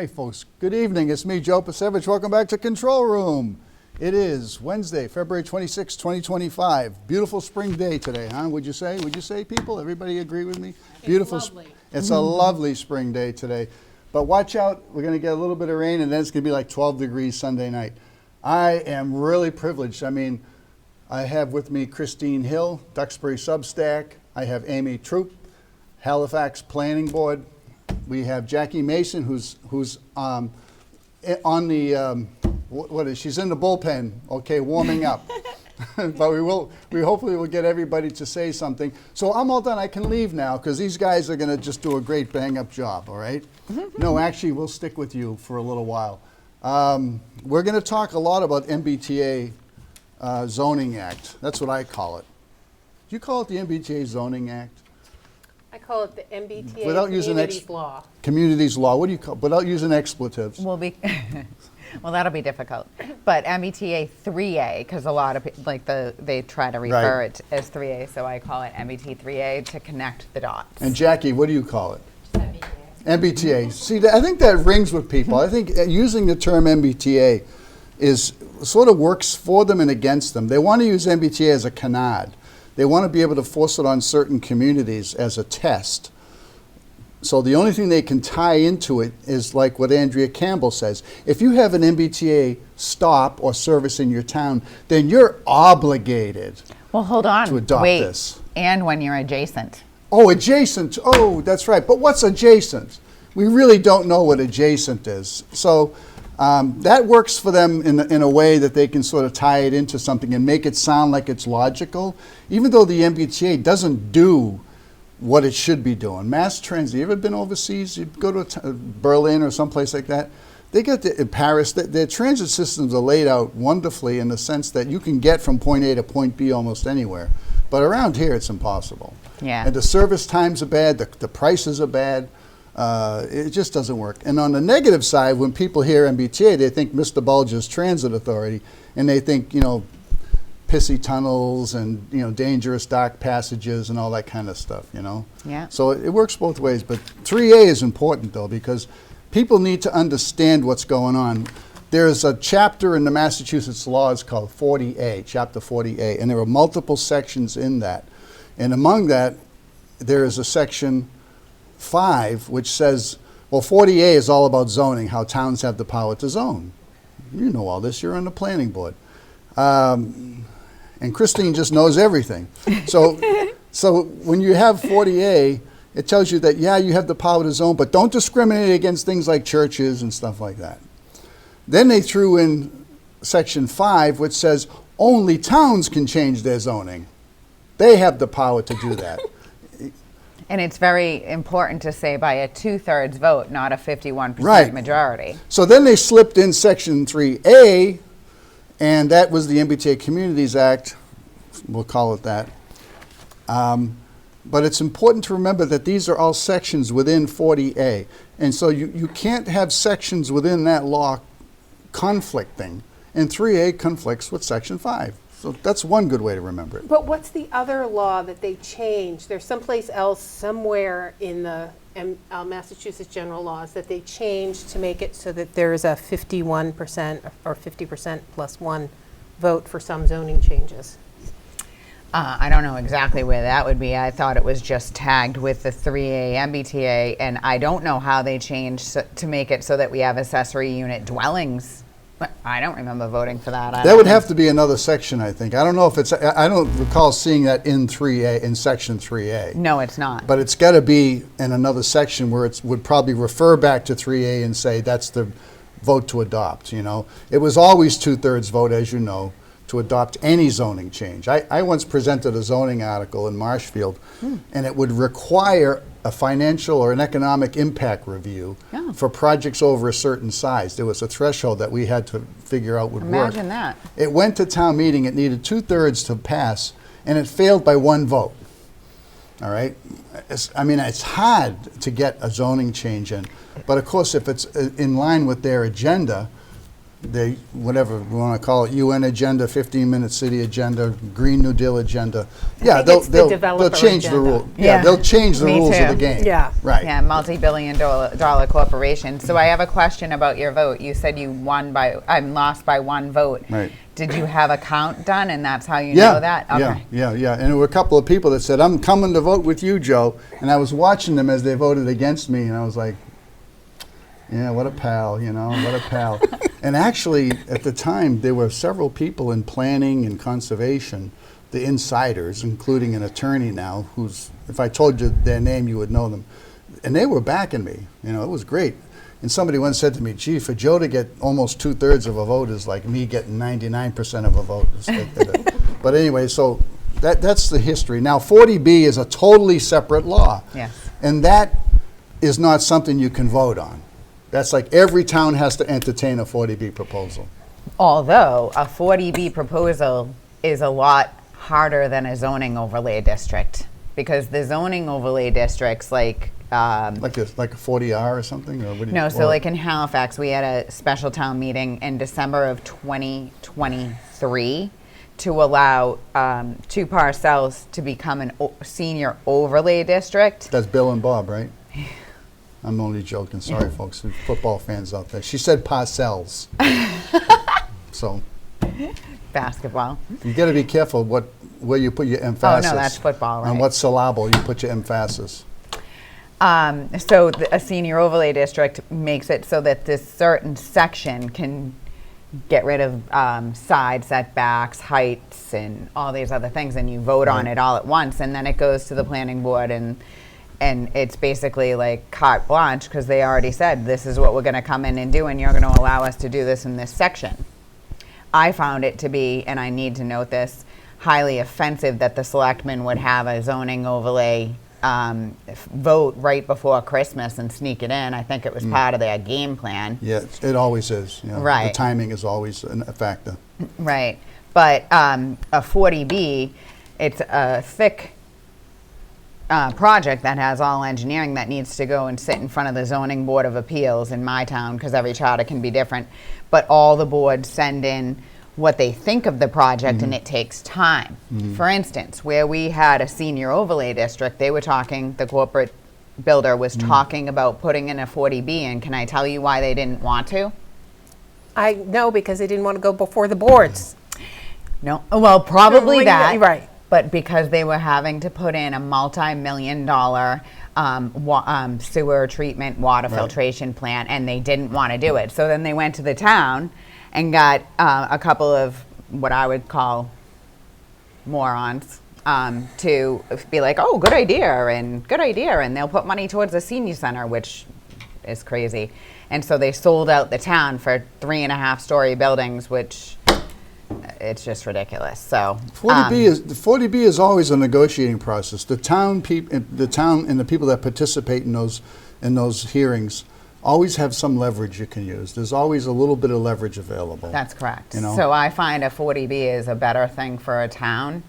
Hi, folks. Good evening. It's me, Joe Pasevich. Welcome back to Control Room. It is Wednesday, February 26, 2025. Beautiful spring day today, huh? Would you say? Would you say, people? Everybody agree with me? Beautiful. It's lovely. It's a lovely spring day today. But watch out. We're going to get a little bit of rain, and then it's going to be like 12 degrees Sunday night. I am really privileged. I mean, I have with me Christine Hill, Duxbury Substack. I have Amy Troup, Halifax Planning Board. We have Jaci Mason, who's on the she's in the bullpen, okay, warming up. But we hopefully will get everybody to say something. So I'm all done. I can leave now because these guys are going to just do a great bang-up job. All right? No, actually, we'll stick with you for a little while. We're going to talk a lot about MBTA Zoning Act. That's what I call it. Do you call it the MBTA Zoning Act? I call it the MBTA Without using Communities Law. Communities Law. What do you call? Without using expletives. Well, that'll be difficult. But MBTA 3A, because a lot of they try to refer it as 3A, so I call it MBTA 3A to connect the dots. And Jackie, what do you call it? MBTA. See, I think that rings with people. I think using the term MBTA is sort of works for them and against them. They want to use MBTA as a canard. They want to be able to force it on certain communities as a test. So the only thing they can tie into it is like what Andrea Campbell says. If you have an MBTA stop or service in your town, then you're obligated Well, hold on. to adopt Wait. this. And when you're adjacent. Oh, adjacent. Oh, that's right. But what's adjacent? We really don't know what adjacent is. So that works for them in a way that they can sort of tie it into something and make it sound like it's logical, even though the MBTA doesn't do what it should be doing. Mass transit, you ever been overseas? You go to Berlin or someplace like that? They get in Paris, their transit systems are laid out wonderfully in the sense that you can get from point A to point B almost anywhere. But around here, it's impossible. Yeah. And the service times are bad, the prices are bad. It just doesn't work. And on the negative side, when people hear MBTA, they think Mr. Bulger's Transit Authority, and they think, pissy tunnels and, dangerous dark passages and all that kind of stuff, Yeah. So it works both ways. But 3A is important, though, because people need to understand what's going on. There's a chapter in the Massachusetts laws called 40A, Chapter 40A, and there are multiple sections in that. And among that, there is a section 5, which says, well, 40A is all about zoning, how towns have the power to zone. You know all this. You're on the planning board. And Christine just knows everything. So when you have 40A, it tells you that, yeah, you have the power to zone, but don't discriminate against things like churches and stuff like that. Then they threw in Section 5, which says only towns can change their zoning. They have the power to do that. And it's very important to say by a 2/3 vote, not a 51% Right. majority. So then they slipped in Section 3A, and that was the MBTA Communities Act. We'll call it that. But it's important to remember that these are all sections within 40A. And so you can't have sections within that law conflicting. And 3A conflicts with Section 5. So that's one good way to remember it. But what's the other law that they changed? There's someplace else, somewhere in the Massachusetts general laws that they changed to make it so that there's a 51% or 50% plus one vote for some zoning changes. I don't know exactly where that would be. I thought it was just tagged with the 3A MBTA, and I don't know how they changed to make it so that we have accessory unit dwellings. I don't remember voting for that. That would have to be another section, I think. I don't know if it's, I don't recall seeing that in 3A, in Section 3A. No, it's not. But it's got to be in another section where it would probably refer back to 3A and say that's the vote to adopt, It was always 2/3 vote, as you know, to adopt any zoning change. I once presented a zoning article in Marshfield, and it would require a financial or an economic impact review for projects over a certain size. There was a threshold that we had to figure out would work. Imagine that. It went to town meeting. It needed 2/3 to pass, and it failed by one vote. All right? It's hard to get a zoning change in. But of course, if it's in line with their agenda, they, whatever we want to call it, UN agenda, 15-minute city agenda, Green New Deal agenda. Yeah, think it's the developer change the agenda. rule. Yeah, they'll change the Me rules of too. the game. Yeah. Right. Yeah, multi-billion-dollar corporation. So I have a question about your vote. You said you lost by one vote. Right. Did you have a count done, and that's how you know that? Okay. Yeah. And there were a couple of people that said, I'm coming to vote with you, Joe. And I was watching them as they voted against me, and I was like, yeah, what a pal, what a pal. And actually, at the time, there were several people in planning and conservation, the insiders, including an attorney now, who's, if I told you their name, you would know them. And they were backing me. It was great. And somebody once said to me, gee, for Joe to get almost 2/3 of a vote is like me getting 99% of a vote. But anyway, so that's the history. Now, 40B is a totally separate law. Yes. And that is not something you can vote on. That's like every town has to entertain a 40B proposal. Although a 40B proposal is a lot harder than a zoning overlay district, because the zoning overlay districts like a 40R or something? Or what do you, no, so like in Halifax, we had a special town meeting in December of 2023 to allow 2 parcels to become an senior overlay district. That's Bill and Bob, right? I'm only joking. Sorry, folks. Football fans out there. She said parcels. So Basketball. you got to be careful where you put your emphasis. Oh, no, that's football, right? On what syllable you put your emphasis. So a senior overlay district makes it so that this certain section can get rid of side setbacks, heights, and all these other things, and you vote on it all at once, and then it goes to the planning board, and it's basically like carte blanche, because they already said this is what we're going to come in and do, and you're going to allow us to do this in this section. I found it to be, and I need to note this, highly offensive that the selectmen would have a zoning overlay vote right before Christmas and sneak it in. I think it was part of their game plan. Yeah, it always is. Right. The timing is always a factor. Right. But a 40B, it's a thick project that has all engineering that needs to go and sit in front of the zoning board of appeals in my town, because every charter can be different. But all the boards send in what they think of the project, and it takes time. For instance, where we had a senior overlay district, they were talking, the corporate builder was talking about putting in a 40B, and can I tell you why they didn't want to? I know, because they didn't want to go before the boards. No, well, probably that. Right. But because they were having to put in a multi-million-dollar sewer treatment water filtration plant, and they didn't want to do it. So then they went to the town and got a couple of what I would call morons to be like, oh, good idea, and they'll put money towards a senior center, which is crazy. And so they sold out the town for 3.5-story buildings, which it's just ridiculous. So 40B is always a negotiating process. The town and the people that participate in those hearings always have some leverage you can use. There's always a little bit of leverage available. That's correct. You know? So I find a 40B is a better thing for a town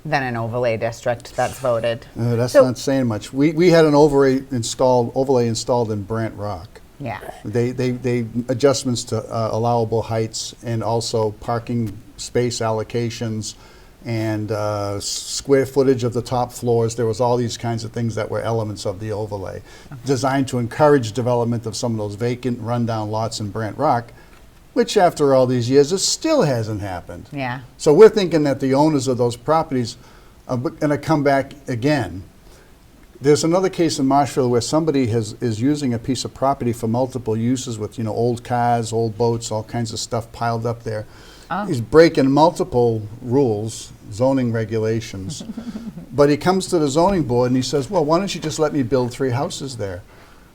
than an overlay district that's voted. That's not saying much. We had an overlay installed in Brant Rock. Yeah. They adjustments to allowable heights, and also parking space allocations, and square footage of the top floors. There was all these kinds of things that were elements of the overlay, designed to encourage development of some of those vacant, rundown lots in Brant Rock, which after all these years, it still hasn't happened. Yeah. So we're thinking that the owners of those properties are going to come back again. There's another case in Marshfield where somebody is using a piece of property for multiple uses with, old cars, old boats, all kinds of stuff piled up there. Oh. He's breaking multiple rules, zoning regulations. But he comes to the zoning board and he says, well, why don't you just let me build 3 houses there?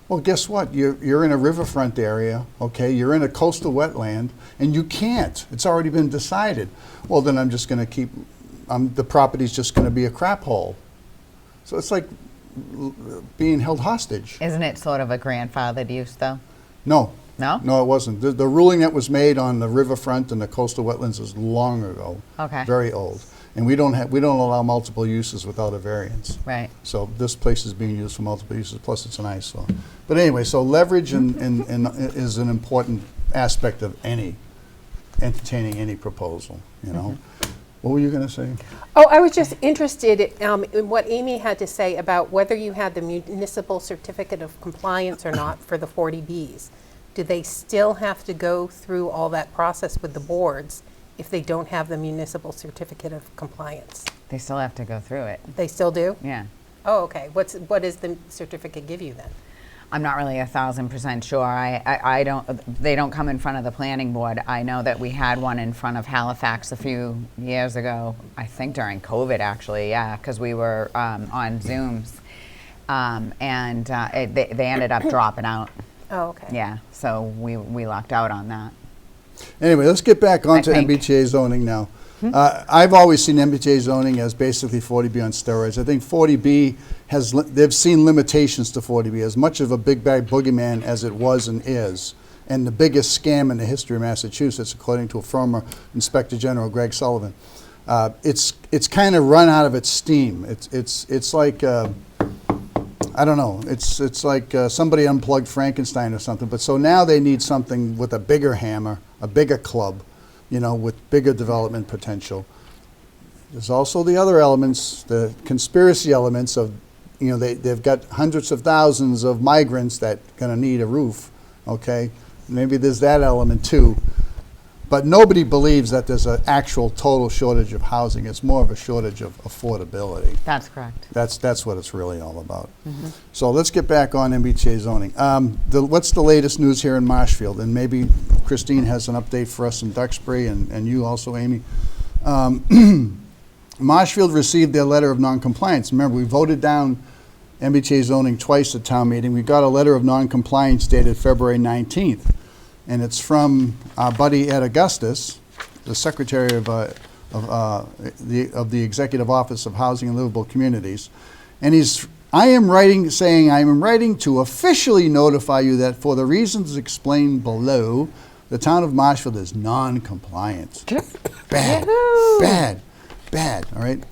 Well, guess what? You're in a riverfront area, okay? You're in a coastal wetland, and you can't. It's already been decided. Well, then I'm just going to keep, the property's just going to be a crap hole. So it's like being held hostage. Isn't it sort of a grandfathered use, though? No. No? No, it wasn't. The ruling that was made on the riverfront and the coastal wetlands is long ago. Okay. Very old. And we don't allow multiple uses without a variance. Right. So this place is being used for multiple uses, plus it's an eyesore. But anyway, so leverage is an important aspect of any entertaining any proposal, you know. What were you going to say? Oh, I was just interested in what Amy had to say about whether you had the municipal certificate of compliance or not for the 40Bs. Do they still have to go through all that process with the boards if they don't have the municipal certificate of compliance? They still have to go through it. They still do? Yeah. Oh, okay. What does the certificate give you then? I'm not really 1,000% sure. I don't. They don't come in front of the planning board. I know that we had one in front of Halifax a few years ago. I think during COVID, actually. Yeah, because we were on Zooms, and they ended up dropping out. Oh, okay. Yeah, so we lucked out on that. Anyway, let's get back onto think. MBTA zoning now. I've always seen MBTA zoning as basically 40B on steroids. I think 40B they've seen limitations to 40B, as much of a big bad boogeyman as it was and is, and the biggest scam in the history of Massachusetts, according to a former Inspector General, Greg Sullivan. It's kind of run out of its steam. It's like I don't know. It's like somebody unplugged Frankenstein or something. But so now they need something with a bigger hammer, a bigger club, you know, with bigger development potential. There's also the other elements, the conspiracy elements of, you know, they've got hundreds of thousands of migrants that are going to need a roof, okay? Maybe there's that element too. But nobody believes that there's an actual total shortage of housing. It's more of a shortage of affordability. That's correct. That's what it's really all about. So let's get back on MBTA zoning. What's the latest news here in Marshfield? And maybe Christine has an update for us in Duxbury, and you also, Amy. Marshfield received their letter of noncompliance. Remember, we voted down MBTA zoning twice at town meeting. We got a letter of noncompliance dated February 19th. And it's from our buddy Ed Augustus, the Secretary of the Executive Office of Housing and Livable Communities. And I am writing to officially notify you that for the reasons explained below, the town of Marshfield is non-compliant. Bad, all right?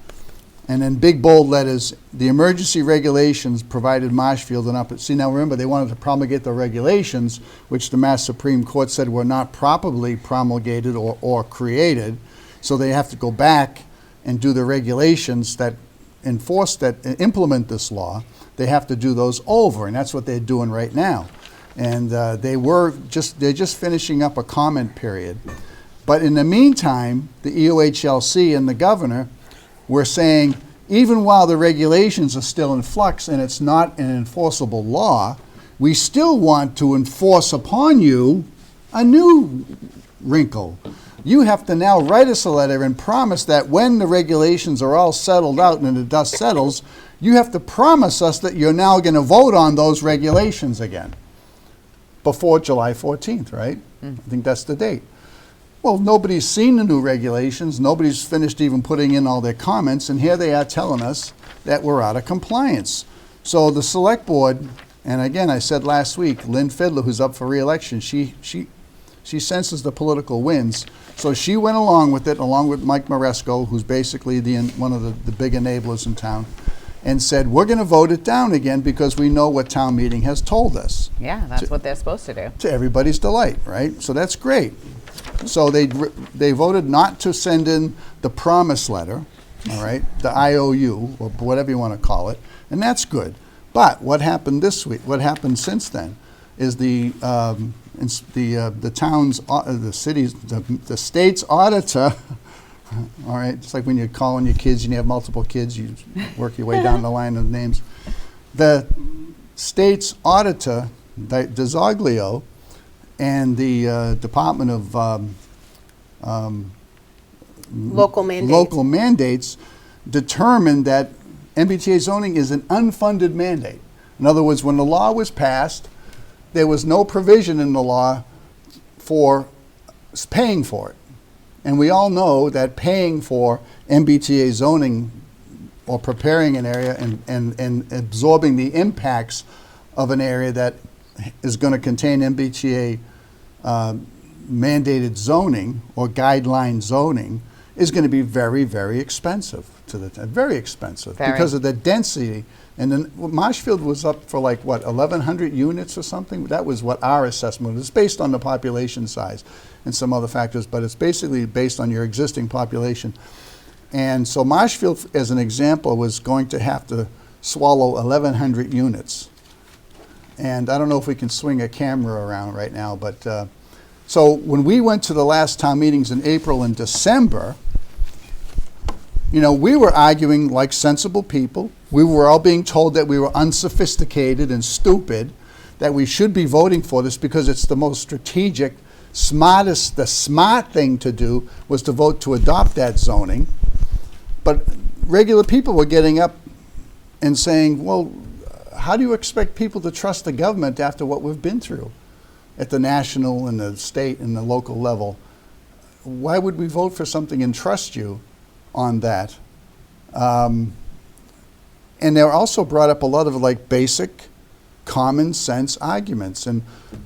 And then big bold letters, the emergency regulations provided Marshfield an see, now remember, they wanted to promulgate the regulations, which the Mass Supreme Court said were not properly promulgated or created. So they have to go back and do the regulations that implement this law. They have to do those over, and that's what they're doing right now. And they're just finishing up a comment period. But in the meantime, the EOHLC and the governor were saying, even while the regulations are still in flux and it's not an enforceable law, we still want to enforce upon you a new wrinkle. You have to now write us a letter and promise that when the regulations are all settled out and the dust settles, you have to promise us that you're now going to vote on those regulations again before July 14th, right? I think that's the date. Well, nobody's seen the new regulations. Nobody's finished even putting in all their comments, and here they are telling us that we're out of compliance. So the select board, and again, I said last week, Lynn Fiddler, who's up for re-election, she senses the political winds. So she went along with it, along with Mike Maresco, who's basically one of the big enablers in town, and said, we're going to vote it down again because we know what town meeting has told us. Yeah, that's what they're supposed to do. To everybody's delight, right? So that's great. So they voted not to send in the promise letter, all right, the IOU, or whatever you want to call it, and that's good. But what happened this week, what happened since then, is the town's, the city's, the state's auditor, all right, it's like when you're calling your kids and you have multiple kids, you work your way down the line of names. The state's auditor, DeZoglio, and the Department of Local mandates determined that MBTA zoning is an unfunded mandate. In other words, when the law was passed, there was no provision in the law for paying for it. And we all know that paying for MBTA zoning or preparing an area and absorbing the impacts of an area that is going to contain MBTA mandated zoning or guideline zoning is going to be very, very expensive to the town. Very expensive Very. because of the density. And then Marshfield was up for like, what, 1,100 units or something? That was what our assessment was. It's based on the population size and some other factors, but it's basically based on your existing population. And so Marshfield, as an example, was going to have to swallow 1,100 units. And I don't know if we can swing a camera around right now, but so when we went to the last town meetings in April and December, you know, we were arguing like sensible people. We were all being told that we were unsophisticated and stupid, that we should be voting for this because it's the most strategic, the smart thing to do was to vote to adopt that zoning. But regular people were getting up and saying, well, how do you expect people to trust the government after what we've been through at the national and the state and the local level? Why would we vote for something and trust you on that? And they also brought up a lot of like basic common sense arguments. And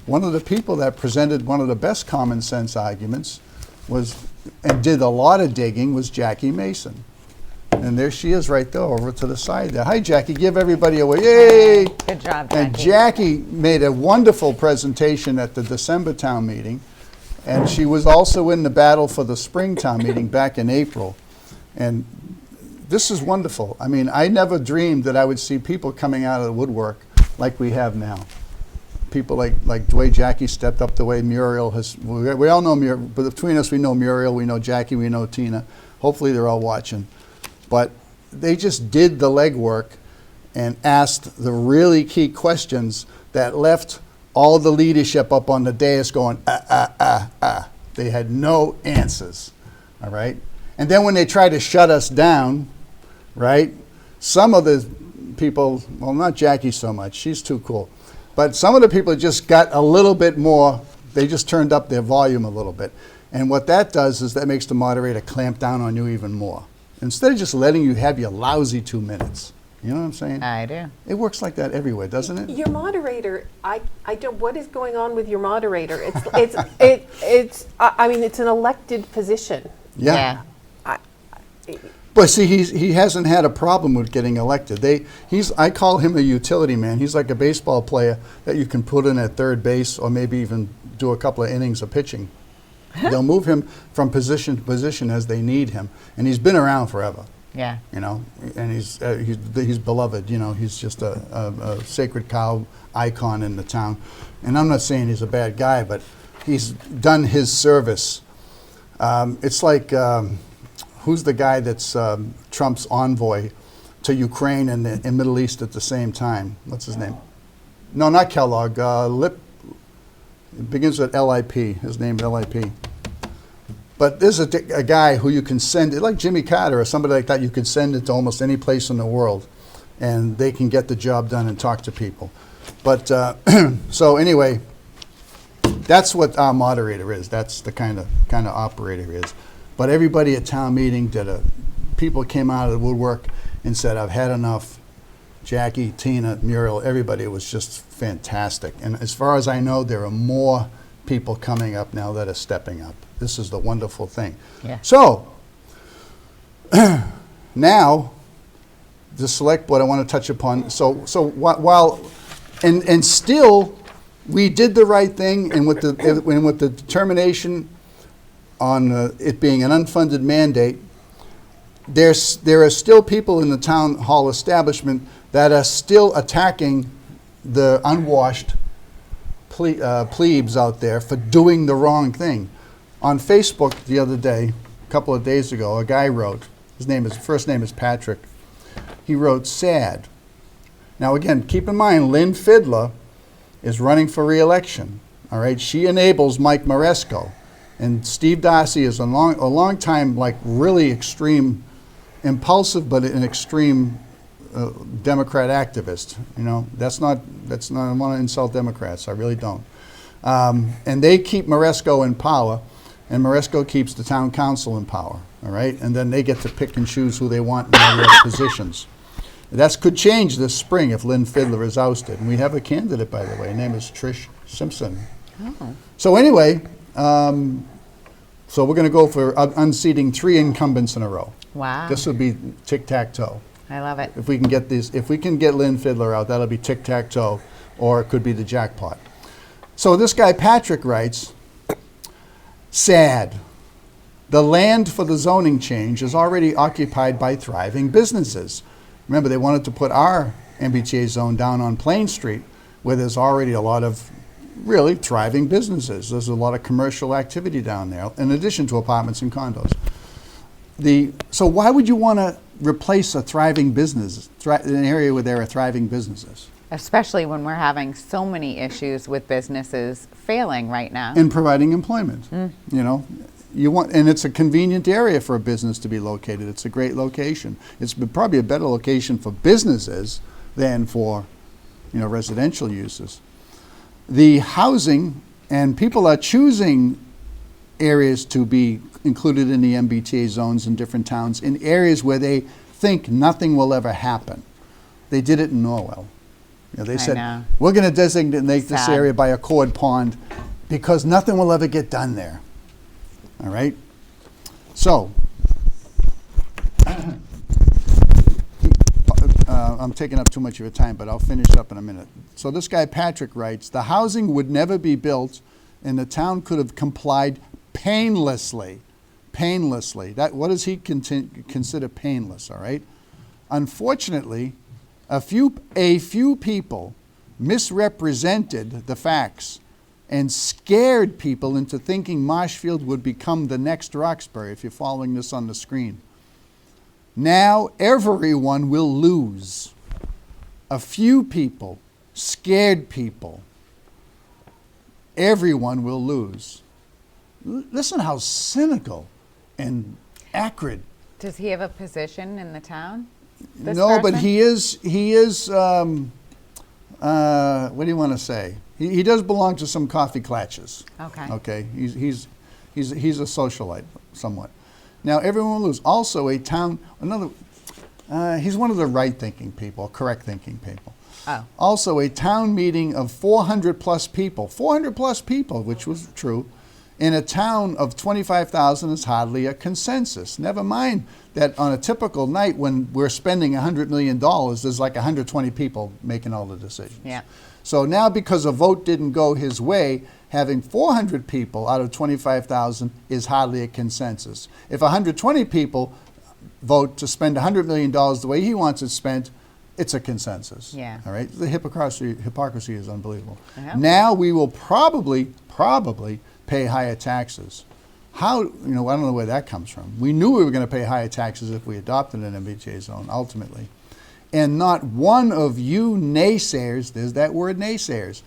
one of the people that presented one of the best common sense arguments was, and did a lot of digging, was Jaci Mason. And there she is right there over to the side there. Hi, Jackie. Give everybody a wave. Yay! Good job, And Jackie. Jackie made a wonderful presentation at the December town meeting. And she was also in the battle for the spring town meeting back in April. And this is wonderful. I mean, I never dreamed that I would see people coming out of the woodwork like we have now. People like the way Jackie stepped up, the way Muriel has, we all know Muriel, but between us we know Muriel, we know Jackie, we know Tina. Hopefully they're all watching. But they just did the legwork and asked the really key questions that left all the leadership up on the dais going, They had no answers, all right? And then when they tried to shut us down, right, some of the people, well, not Jackie so much, she's too cool, but some of the people just got a little bit more, they just turned up their volume a little bit. And what that does is that makes the moderator clamp down on you even more. Instead of just letting you have your lousy 2 minutes. You know what I'm saying? I do. It works like that everywhere, doesn't it? Your moderator, I don't, what is going on with your moderator? I mean, it's an elected position. Yeah. But see, he hasn't had a problem with getting elected. I call him a utility man. He's like a baseball player that you can put in at third base or maybe even do a couple of innings of pitching. They'll move him from position to position as they need him, and he's been around forever. Yeah. You know, and he's beloved. You know, he's just a sacred cow icon in the town. And I'm not saying he's a bad guy, but he's done his service. It's like who's the guy that's Trump's envoy to Ukraine and the Middle East at the same time? What's his name? No, not Kellogg. It begins with L-I-P. His name is L-I-P. But there's a guy who you can send it, like Jimmy Carter or somebody like that, you could send it to almost any place in the world, and they can get the job done and talk to people. But so anyway, that's what our moderator is. That's the kind of operator he is. But everybody at town meeting people came out of the woodwork and said, I've had enough. Jackie, Tina, Muriel, everybody, it was just fantastic. And as far as I know, there are more people coming up now that are stepping up. This is the wonderful thing. Yeah. So, now, the select board I want to touch upon. So while, and still, we did the right thing, and with the determination on it being an unfunded mandate, there are still people in the town hall establishment that are still attacking the unwashed plebes out there for doing the wrong thing. On Facebook the other day, a couple of days ago, a guy wrote, his first name is Patrick, he wrote, sad. Now again, keep in mind, Lynn Fidler is running for re-election, all right? She enables Mike Maresco, and Steve Darcy is a long time, like really extreme, impulsive, but an extreme Democrat activist. You know, that's not, I want to insult Democrats, I really don't. And they keep Maresco in power, and Maresco keeps the town council in power, all right? And then they get to pick and choose who they want in all the other positions. That could change this spring if Lynn Fidler is ousted. And we have a candidate, by the way. Her name is Trish Simpson. Oh. So anyway, So we're going to go for unseating 3 incumbents in a row. Wow. This would be tic-tac-toe. I love it. If we can get these, if we can get Lynn Fiddler out, that'll be tic-tac-toe, or it could be the jackpot. So this guy Patrick writes, sad. The land for the zoning change is already occupied by thriving businesses. Remember, they wanted to put our MBTA zone down on Plain Street, where there's already a lot of really thriving businesses. There's a lot of commercial activity down there, in addition to apartments and condos. So why would you want to replace a thriving business, an area where there are thriving businesses? Especially when we're having so many issues with businesses failing right now. And providing employment. You know, and it's a convenient area for a business to be located. It's a great location. It's probably a better location for businesses than for, residential uses. The housing, and people are choosing areas to be included in the MBTA zones in different towns, in areas where they think nothing will ever happen. They did it in Norwell. They said, we're going to designate this area by a cord pond because nothing will ever get done there. All right? So, I'm taking up too much of your time, but I'll finish up in a minute. So this guy Patrick writes, the housing would never be built and the town could have complied painlessly. Painlessly. What does he consider painless, all right? Unfortunately, a few people misrepresented the facts and scared people into thinking Marshfield would become the next Roxbury, if you're following this on the screen. Now everyone will lose. A few people scared people. Everyone will lose. Listen how cynical and acrid. Does he have a position in the town? No, but he is, what do you want to say? He does belong to some coffee clatches. Okay. Okay, he's a socialite somewhat. Now everyone will lose. Also a town, he's one of the right-thinking people, correct-thinking people. Oh. Also a town meeting of 400 plus people, which was true, in a town of 25,000 is hardly a consensus. Never mind that on a typical night when we're spending $100 million, there's like 120 people making all the decisions. Yeah. So now because a vote didn't go his way, having 400 people out of 25,000 is hardly a consensus. If 120 people vote to spend $100 million the way he wants it spent, it's a consensus. Yeah. All right. The hypocrisy is unbelievable. Yeah. Now we will probably pay higher taxes. How, I don't know where that comes from. We knew we were going to pay higher taxes if we adopted an MBTA zone, ultimately. And not one of you naysayers, there's that word naysayers.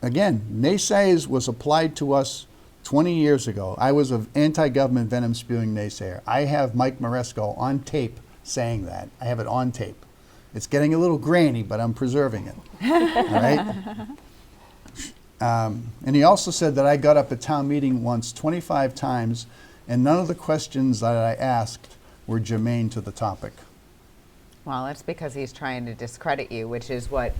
Again, naysayers was applied to us 20 years ago. I was an anti-government venom spewing naysayer. I have Mike Maresco on tape saying that. I have it on tape. It's getting a little grainy, but I'm preserving it. All right? And he also said that I got up at town meeting once 25 times, and none of the questions that I asked were germane to the topic. Well, that's because he's trying to discredit you, which is what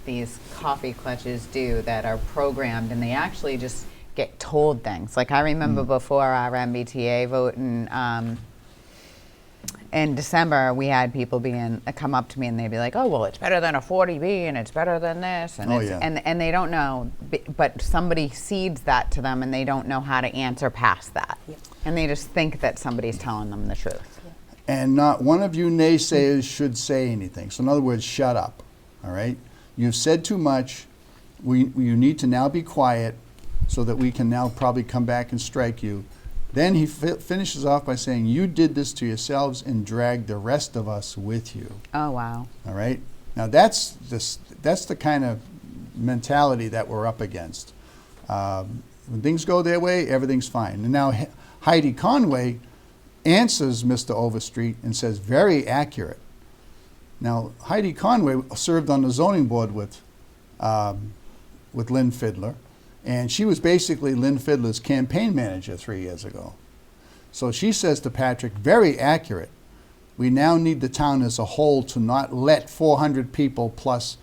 these coffee clutches do that are programmed, and they actually just get told things. Like I remember before our MBTA vote in December, we had people come up to me and they'd be like, "Oh, well, it's better than a 40B, and it's better than this," and and they don't know, but somebody seeds that to them, and they don't know how to answer past that, and they just think that somebody's telling them the truth. And not one of you naysayers should say anything. So in other words, shut up. All right? You've said too much. You need to now be quiet so that we can now probably come back and strike you. Then he finishes off by saying, you did this to yourselves and dragged the rest of us with you. Oh, wow. All right? Now that's the kind of mentality that we're up against. When things go their way, everything's fine. And now Heidi Conway answers Mr. Overstreet and says, very accurate. Now, Heidi Conway served on the zoning board with Lynn Fiddler, and she was basically Lynn Fiddler's campaign manager 3 years ago. So she says to Patrick, very accurate. We now need the town as a whole to not let 400 plus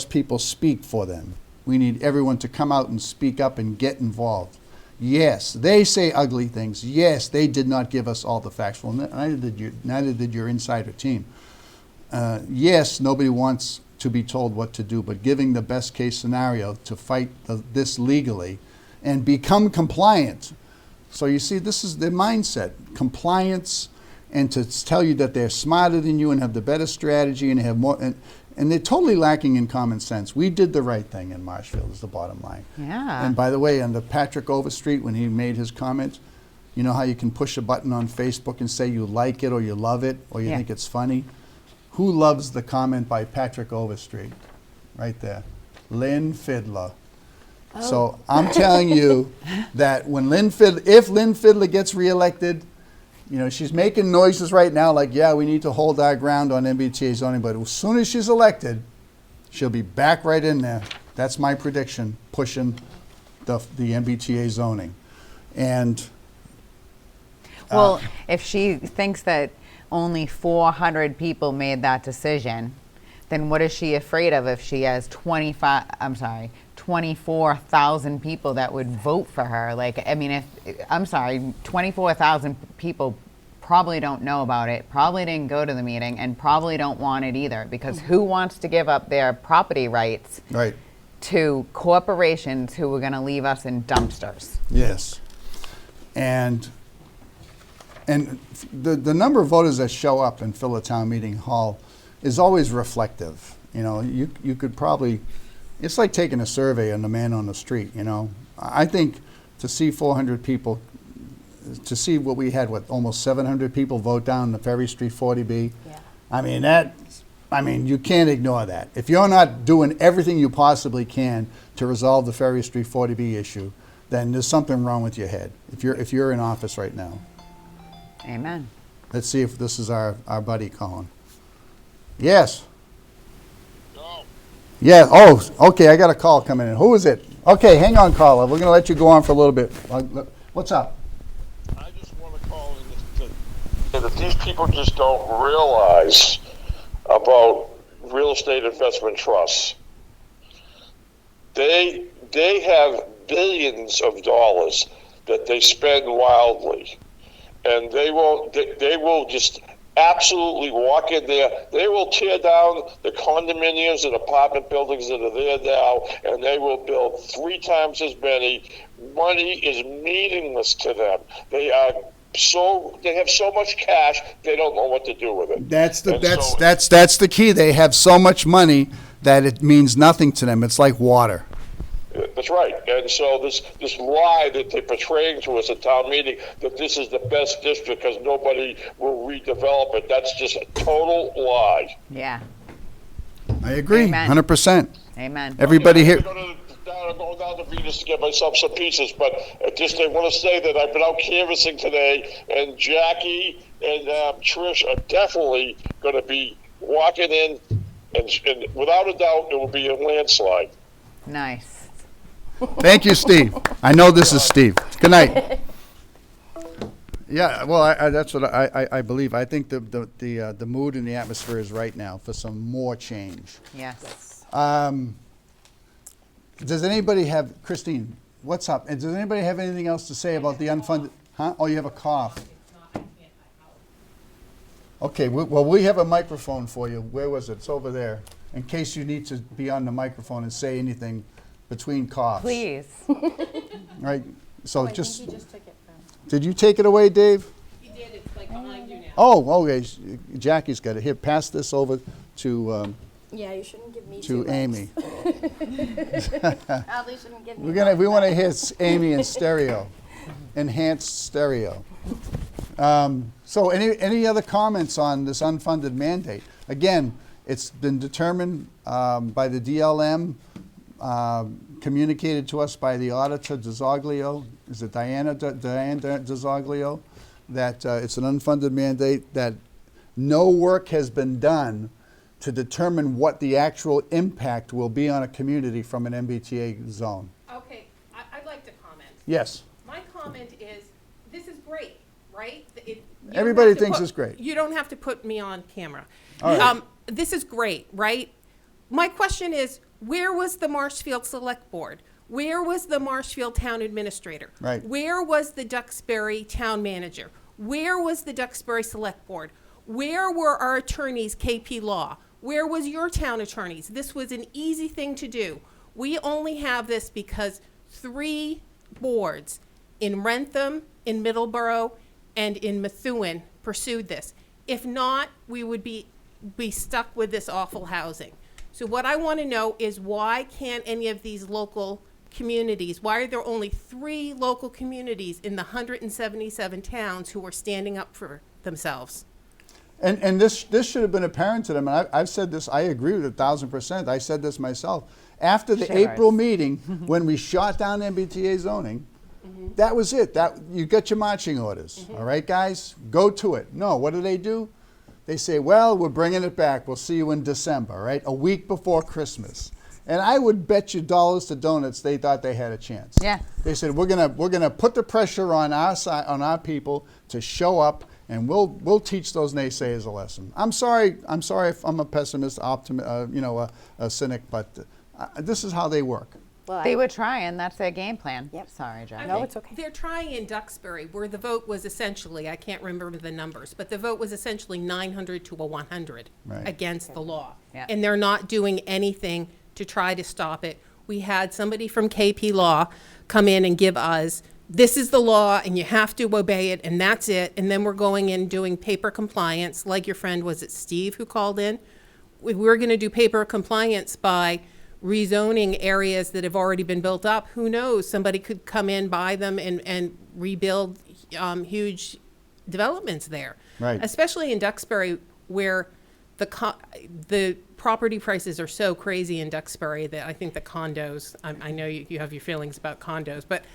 people speak for them. We need everyone to come out and speak up and get involved. Yes, they say ugly things. Yes, they did not give us all the facts. Well, neither did your insider team. Yes, nobody wants to be told what to do, but giving the best case scenario to fight this legally and become compliant. So you see, this is their mindset, compliance, and to tell you that they're smarter than you and have the better strategy and have more, and they're totally lacking in common sense. We did the right thing in Marshfield is the bottom line. Yeah. And by the way, under Patrick Overstreet, when he made his comments, you know how you can push a button on Facebook and say you like it or you love it or you Yeah. think it's funny? Who loves the comment by Patrick Overstreet? Right there. Lynn Fiddler. So I'm telling you that when if Lynn Fiddler gets reelected, you know, she's making noises right now like, yeah, we need to hold our ground on MBTA zoning, but as soon as she's elected, she'll be back right in there. That's my prediction, pushing the MBTA zoning. And Well, if she thinks that only 400 people made that decision, then what is she afraid of if she has 24,000 people that would vote for her? Like, I mean, 24,000 people probably don't know about it, probably didn't go to the meeting, and probably don't want it either, because who wants to give up their property rights right. to corporations who are going to leave us in dumpsters? Yes. And the number of voters that show up and fill a town meeting hall is always reflective. You know, you could probably, it's like taking a survey on the man on the street, you know. I think to see 400 people, to see what we had, almost 700 people vote down the Ferry Street 40B. Yeah. I mean, you can't ignore that. If you're not doing everything you possibly can to resolve the Ferry Street 40B issue, then there's something wrong with your head. If you're in office right now. Amen. Let's see if this is our buddy calling. Yes. No, Yeah. Oh, okay. I got a call coming in. Who is it? Okay, hang on, caller. We're going to let you go on for a little bit. What's up? I just want to call in that these people just don't realize about real estate investment trusts. They have billions of dollars that they spend wildly, and they will just absolutely walk in there. They will tear down the condominiums and apartment buildings that are there now, and they will build 3 times as many. Money is meaningless to them. They have so much cash, they don't know what to do with it. That's And so- that's the key. They have so much money that it means nothing to them. It's like water. That's right. And so this lie that they're portraying to us at town meeting, that this is the best district because nobody will redevelop it, that's just a total lie. Yeah. I agree, Amen. 100%. Amen. Everybody here. I'm going down to Venus to get myself some pieces, but I want to say that I've been out canvassing today, and Jackie and Trish are definitely going to be walking in, and without a doubt, it will be a landslide. Nice. Thank you, Steve. I know this is Steve. Good night. Yeah, well, that's what I believe. I think the mood and the atmosphere is right now for some more change. Yes. Does anybody have, Christine, what's up? And does anybody have anything else to say about the unfunded, huh? Oh, you have a cough. Okay, well, we have a microphone for you. Where was it? It's over there. In case you need to be on the microphone and say anything between coughs. Please. Right, so just, He just took it from. did you take it away, Dave? He did, it's like behind you now. Oh, okay, Jackie's got it. Here, pass this over to Yeah, you shouldn't give me two Amy. Probably shouldn't give me. We want to hear Amy in stereo, enhanced stereo. So any other comments on this unfunded mandate? Again, it's been determined by the DLM, communicated to us by the auditor, DeZoglio. Is it Diane DeZoglio? That it's an unfunded mandate, that no work has been done to determine what the actual impact will be on a community from an MBTA zone. Okay, I'd like to comment. Yes. My comment is, this is great, right? You don't Everybody have to thinks put- it's great. You don't have to put me on camera. All right. This is great, right? My question is, where was the Marshfield Select Board? Where was the Marshfield town administrator? Right. Where was the Duxbury town manager? Where was the Duxbury select board? Where were our attorneys, KP Law? Where was your town attorneys? This was an easy thing to do. We only have this because 3 boards in Rentham, in Middleborough, and in Methuen pursued this. If not, we would be stuck with this awful housing. So what I want to know is, why can't any of these local communities, why are there only 3 local communities in the 177 towns who are standing up for themselves? And this should have been apparent to them. And I've said this, I agree with it 1,000%. I said this myself. After the Sure. April meeting, when we shot down MBTA zoning, that was it. That you got your marching orders. All right, guys, go to it. No, what do? They say, well, we're bringing it back. We'll see you in December, right? A week before Christmas. And I would bet you dollars to donuts they thought they had a chance. Yeah. They said, we're gonna put the pressure on our side, on our people to show up, and we'll teach those naysayers a lesson. I'm sorry if I'm a pessimist, a cynic, but this is how they work. Well, They were trying. That's their game plan. Yep. Sorry, Jackie. No, it's okay. They're trying in Duxbury, where the vote was essentially, I can't remember the numbers, but the vote was essentially 900 to a 100 Right. against the law. Yeah. And they're not doing anything to try to stop it. We had somebody from KP Law come in and give us, this is the law and you have to obey it and that's it. And then we're going in doing paper compliance, like your friend, was it Steve who called in? We're going to do paper compliance by rezoning areas that have already been built up. Who knows? Somebody could come in, buy them, and rebuild huge developments there. Right. Especially in Duxbury, where the property prices are so crazy in Duxbury that I think the condos, I know you have your feelings about condos, but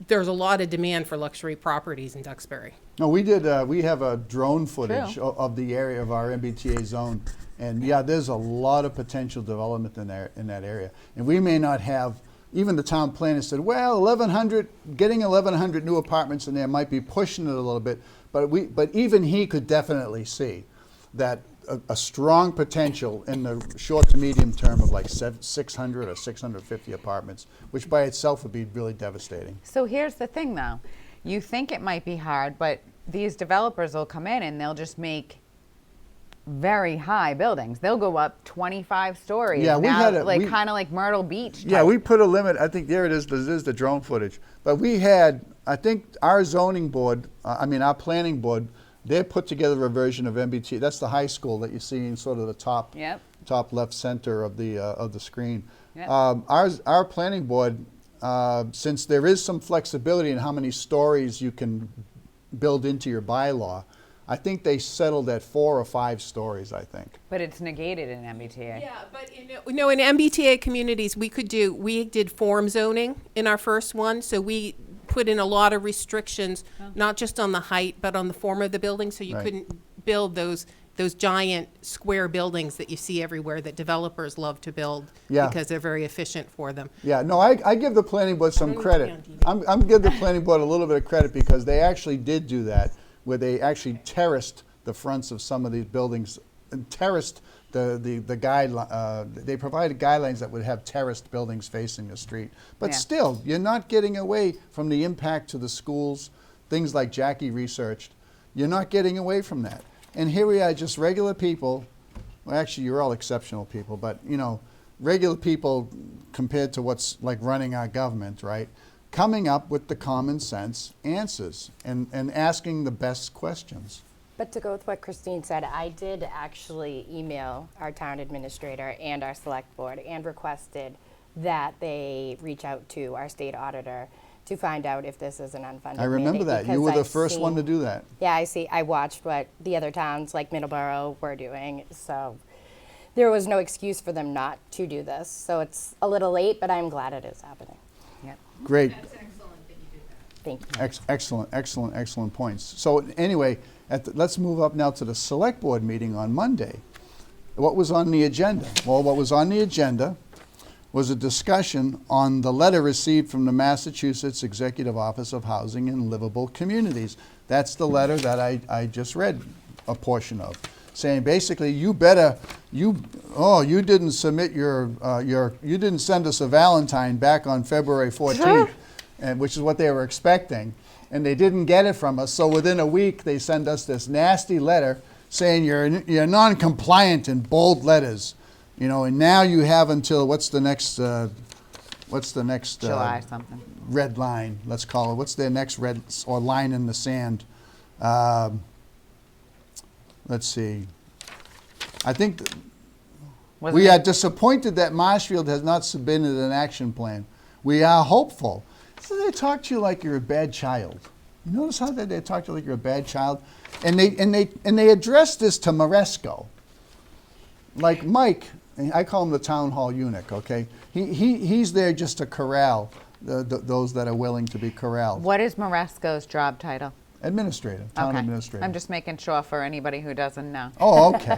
there's a lot of demand for luxury properties in Duxbury. No, we did. We have a drone footage True. of the area of our MBTA zone, and yeah, there's a lot of potential development in that area. And we may not have. Even the town planner said, well, 1,100, getting 1,100 new apartments in there might be pushing it a little bit. But even he could definitely see that a strong potential in the short to medium term of like 600 or 650 apartments, which by itself would be really devastating. So here's the thing, though. You think it might be hard, but these developers will come in and they'll just make very high buildings. They'll go up 25 stories. Yeah, we now, had kind of like Myrtle Beach. Yeah, type. we put a limit. I think there it is. This is the drone footage. But we had, I think, our zoning board. Our planning board. They put together a version of MBTA. That's the high school that you see in sort of the top, Yep. top left center of the screen. Yep. Our planning board, since there is some flexibility in how many stories you can build into your bylaw, I think they settled at 4 or 5 stories. I think. But it's negated in MBTA. Yeah, but in MBTA communities, we did form zoning in our first one, so we put in a lot of restrictions, not just on the height, but on the form of the building, so you Right. couldn't build those giant square buildings that you see everywhere that developers love to build Yeah. because they're very efficient for them. Yeah, no, I give the planning board some I don't credit. need to be on I'm giving the planning board a little bit of credit because they actually did do that, where they actually terraced the fronts of some of these buildings, and terraced the guideline. They provided guidelines that would have terraced buildings facing the street. But Yeah. still, you're not getting away from the impact to the schools, things like Jackie researched. You're not getting away from that. And here we are, just regular people. Well, actually, you're all exceptional people, but regular people compared to what's like running our government, right? Coming up with the common sense answers and asking the best questions. But to go with what Christine said, I did actually email our town administrator and our select board and requested that they reach out to our state auditor to find out if this is an unfunded I remember mandate, that. You because were the I've first one to seen- do that. Yeah, I watched what the other towns like Middleborough were doing, so there was no excuse for them not to do this. So it's a little late, but I'm glad it is happening. Yep. Great. Thank you. Excellent points. So anyway, let's move up now to the select board meeting on Monday. What was on the agenda? Well, what was on the agenda was a discussion on the letter received from the Massachusetts Executive Office of Housing and Livable Communities. That's the letter that I just read a portion of. saying basically you didn't submit you didn't send us a Valentine back on February 14th, and which is what they were expecting, and they didn't get it from us. So within a week they send us this nasty letter saying you're non-compliant in bold letters, and now you have until what's the next July something. red line, let's call it. What's their next red or line in the sand? Let's see. I think we are disappointed that Marshfield has not submitted an action plan. We are hopeful. So they talk to you like you're a bad child. You notice how they talk to you like you're a bad child? And they address this to Maresco. Like Mike, I call him the town hall eunuch, okay? He's there just to corral those that are willing to be corralled. What is Maresco's job title? Administrator, town Okay. administrator. I'm just making sure for anybody who doesn't know. Oh, okay.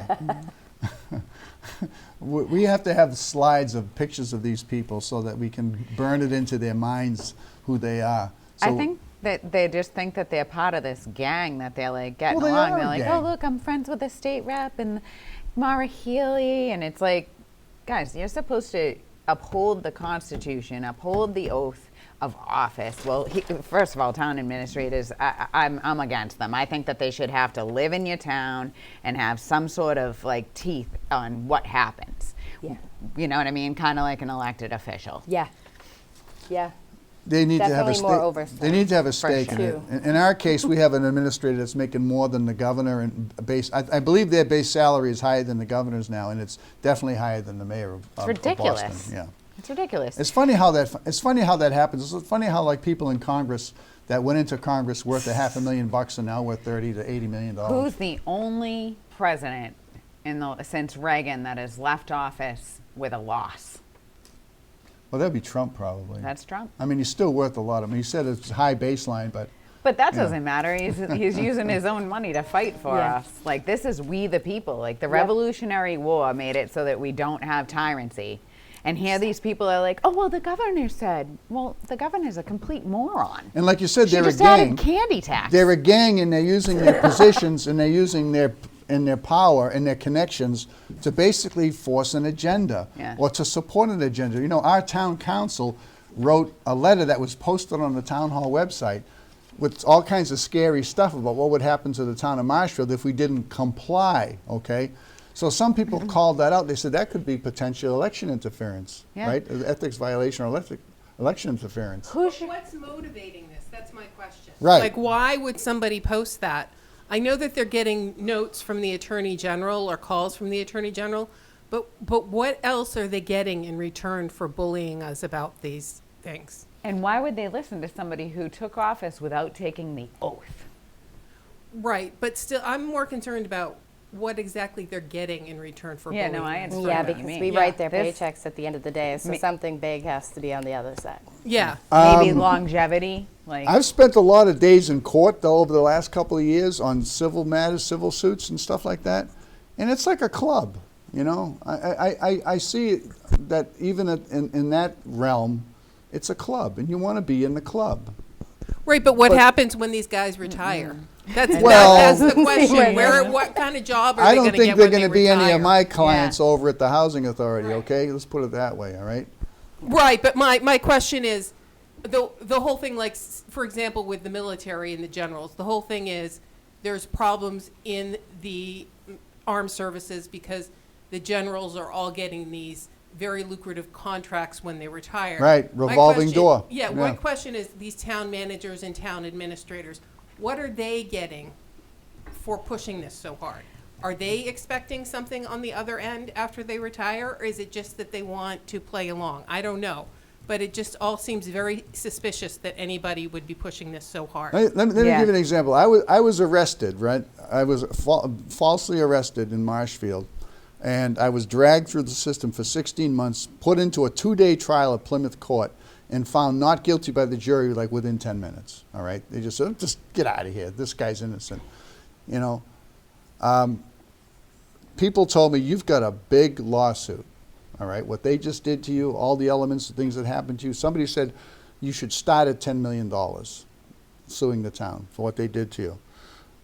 We have to have slides of pictures of these people so that we can burn it into their minds who they are. So, I think that they just think that they're part of this gang that they're like getting Well, they along. are They're a like, gang. oh, look, I'm friends with the state rep and Mara Healy. And it's like, guys, you're supposed to uphold the Constitution, uphold the oath of office. Well, first of all, town administrators, I'm against them. I think that they should have to live in your town and have some sort of like teeth on what happens. Yeah. You know what I mean? Kind of like an elected official. Yeah. Yeah. they need to have a Definitely more oversight. They need to have a stake in sure. it. In our case, we have an administrator that's making more than the governor, and I believe their base salary is higher than the governor's now, and it's definitely higher than the mayor of It's ridiculous. Boston. Yeah. It's ridiculous. It's funny how that happens. It's funny how like people in Congress that went into Congress worth $500,000 and now worth $30 to $80 million. Who's the only president since Reagan that has left office with a loss? Well, that'd be Trump probably. That's Trump. I mean, he's still worth a lot. I mean, he said it's high baseline, but But that Yeah. doesn't matter. He's using his own money to fight for Yeah. us. Like, this is we the people. Like, the Revolutionary War made it so that we don't have tyranny. And here these people are like, oh, well, the governor said. Well, the governor's a complete moron. and like you said, She they're a just gang. added candy tax. They're a gang, and they're using their positions and they're using their power and their connections to basically force an agenda Yeah. or to support an agenda. You know, our town council wrote a letter that was posted on the town hall website with all kinds of scary stuff about what would happen to the town of Marshfield if we didn't comply, okay? So some people called that out. They said that could be potential election interference, Yeah. right? Ethics violation or election interference. What's motivating this? That's my question. Right. Like, why would somebody post that? I know that they're getting notes from the Attorney General or calls from the Attorney General, but what else are they getting in return for bullying us about these things? And why would they listen to somebody who took office without taking the oath? Right, but still, I'm more concerned about what exactly they're getting in return for Yeah, bullying. no, I us. understand. Yeah, what you because mean. we Yeah. write their This- paychecks at the end of the day, so something big has to be on the other side. Yeah. Maybe longevity. Like, I've spent a lot of days in court though over the last couple of years on civil matters, civil suits and stuff like that, and it's like a club, you know. I see that even in that realm, it's a club, and you want to be in the club. Right, but what But- happens when these guys retire? That's Well- that's the question. Right. What kind of job are I they don't going to think get they're when going they to be any retire? of my clients Yeah. over at the housing authority. Right. Okay, let's put it that way. All right. Right, but my question is, the whole thing, like, for example, with the military and the generals, the whole thing is there's problems in the armed services because the generals are all getting these very lucrative contracts when they retire. Right, My revolving question- door. Yeah, Yeah. my question is, these town managers and town administrators, what are they getting for pushing this so hard? Are they expecting something on the other end after they retire, or is it just that they want to play along? I don't know, but it just all seems very suspicious that anybody would be pushing this so hard. Let me Yeah. give you an example. I was arrested, right? I was falsely arrested in Marshfield, and I was dragged through the system for 16 months, put into a 2-day trial at Plymouth Court, and found not guilty by the jury like within 10 minutes. All right, they just said, "Just get out of here. This guy's innocent." You know, people told me, "You've got a big lawsuit." All right, what they just did to you, all the elements, the things that happened to you. Somebody said you should start at $10 million suing the town for what they did to you.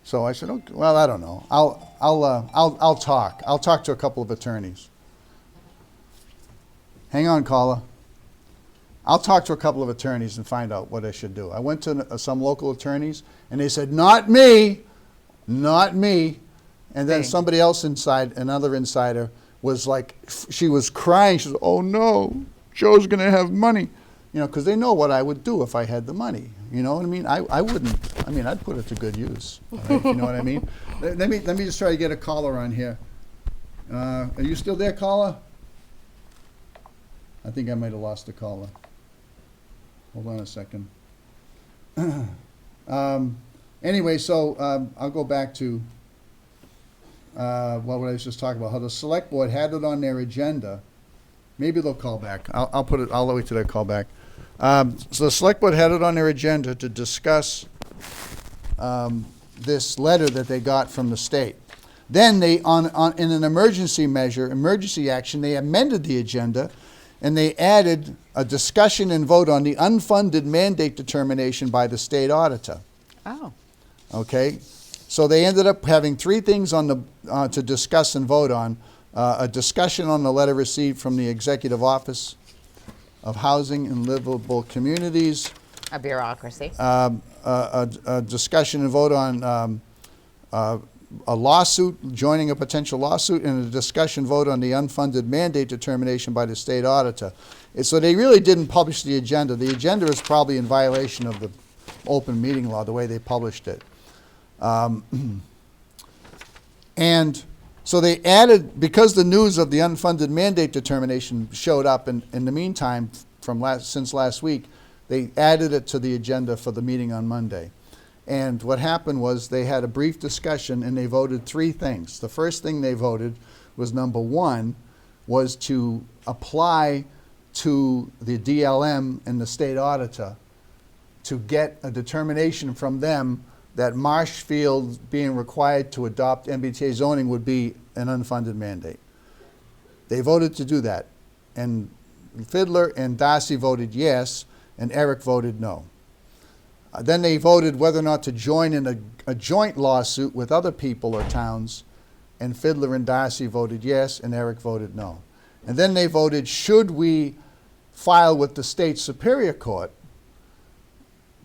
So I said, okay, well, I don't know. I'll talk. I'll talk to a couple of attorneys. Hang on, caller. I'll talk to a couple of attorneys and find out what I should do. I went to some local attorneys, and they said, not me, not me. And then Hey. somebody else inside, another insider, was like, she was crying. She said, oh no, Joe's going to have money. You know, because they know what I would do if I had the money. You know what I mean? I wouldn't. I mean, I'd put it to good use. All right? You know what I mean? Let me just try to get a caller on here. Are you still there, caller? I think I might have lost the caller. Hold on a second. Anyway, so I'll go back to what I was just talking about. How the select board had it on their agenda. Maybe they'll call back. I'll put it. I'll wait till they call back. So the select board had it on their agenda to discuss this letter that they got from the state. Then they, in an emergency action, they amended the agenda, and they added a discussion and vote on the unfunded mandate determination by the state auditor. Oh. Okay, so they ended up having three things on the to discuss and vote on: a discussion on the letter received from the Executive Office of Housing and Livable Communities, A bureaucracy. a discussion and vote on a lawsuit, joining a potential lawsuit, and a discussion vote on the unfunded mandate determination by the state auditor. So they really didn't publish the agenda. The agenda is probably in violation of the open meeting law, the way they published it. And so they added, because the news of the unfunded mandate determination showed up in the meantime since last week, they added it to the agenda for the meeting on Monday. And what happened was they had a brief discussion and they voted three things. The first thing they voted was, number one, was to apply to the DLM and the state auditor to get a determination from them that Marshfield being required to adopt MBTA zoning would be an unfunded mandate. They voted to do that. And Fiddler and Darcy voted yes, and Eric voted no. Then they voted whether or not to join in a joint lawsuit with other people or towns, and Fiddler and Darcy voted yes, and Eric voted no. And then they voted, should we file with the state superior court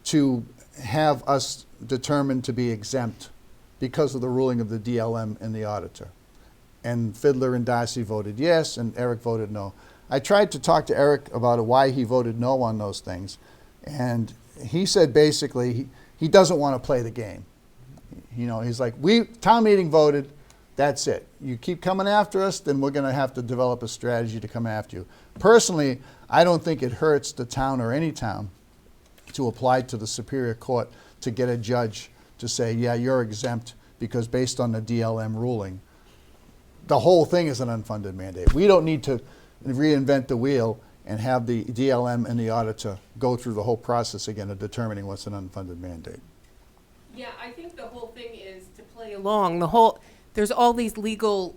to have us determined to be exempt because of the ruling of the DLM and the auditor. And Fiddler and Darcy voted yes, and Eric voted no. I tried to talk to Eric about why he voted no on those things, and he said basically he doesn't want to play the game. You know, he's like, town meeting voted, that's it. You keep coming after us, then we're going to have to develop a strategy to come after you. Personally, I don't think it hurts the town or any town to apply to the Superior Court to get a judge to say, yeah, you're exempt because based on the DLM ruling, the whole thing is an unfunded mandate. We don't need to reinvent the wheel and have the DLM and the auditor go through the whole process again of determining what's an unfunded mandate. Yeah, I think the whole thing is to play along. There's all these legal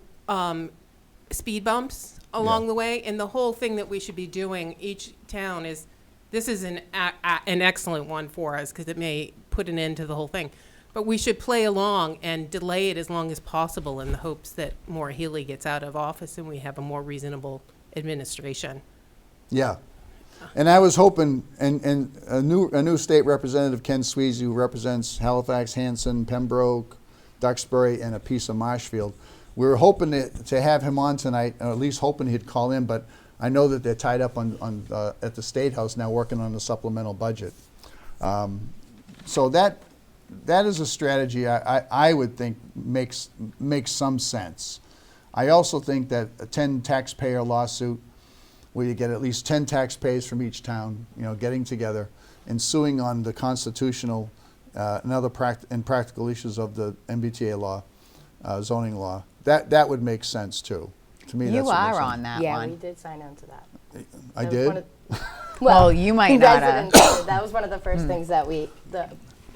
speed bumps along the way, and the whole thing that we should be doing, each town is, this is an excellent one for us because it may put an end to the whole thing. But we should play along and delay it as long as possible in the hopes that Maura Healey gets out of office and we have a more reasonable administration. Yeah. And I was hoping, and a new state representative, Ken Sweezy, who represents Halifax, Hanson, Pembroke, Duxbury, and a piece of Marshfield. We were hoping to have him on tonight, or at least hoping he'd call in, but I know that they're tied up at the State House now working on the supplemental budget. So that is a strategy I would think makes some sense. I also think that a 10 taxpayer lawsuit where you get at least 10 taxpayers from each town, getting together and suing on the constitutional and other practical issues of the MBTA law, zoning law, that would make sense too. To me, You that's what makes are sense. on that Yeah, one. we did sign on to that. I That was one did? of- Well, you might not have. residents did. That was one of the first things that the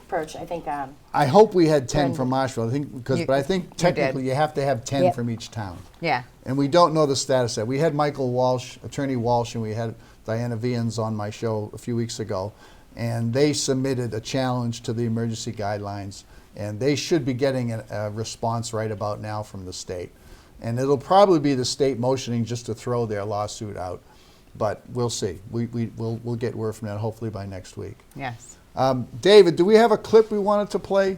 approach, I think, I hope we had 10 Brenda. from Marshfield. But I think did. technically you have to have 10 Yep. from each town. Yeah. And we don't know the status of that. We had Michael Walsh, Attorney Walsh, and we had Diana Vians on my show a few weeks ago, and they submitted a challenge to the emergency guidelines, And they should be getting a response right about now from the state. And it'll probably be the state motioning just to throw their lawsuit out. But we'll see. We'll get word from that hopefully by next week. Yes. David, do we have a clip we wanted to play?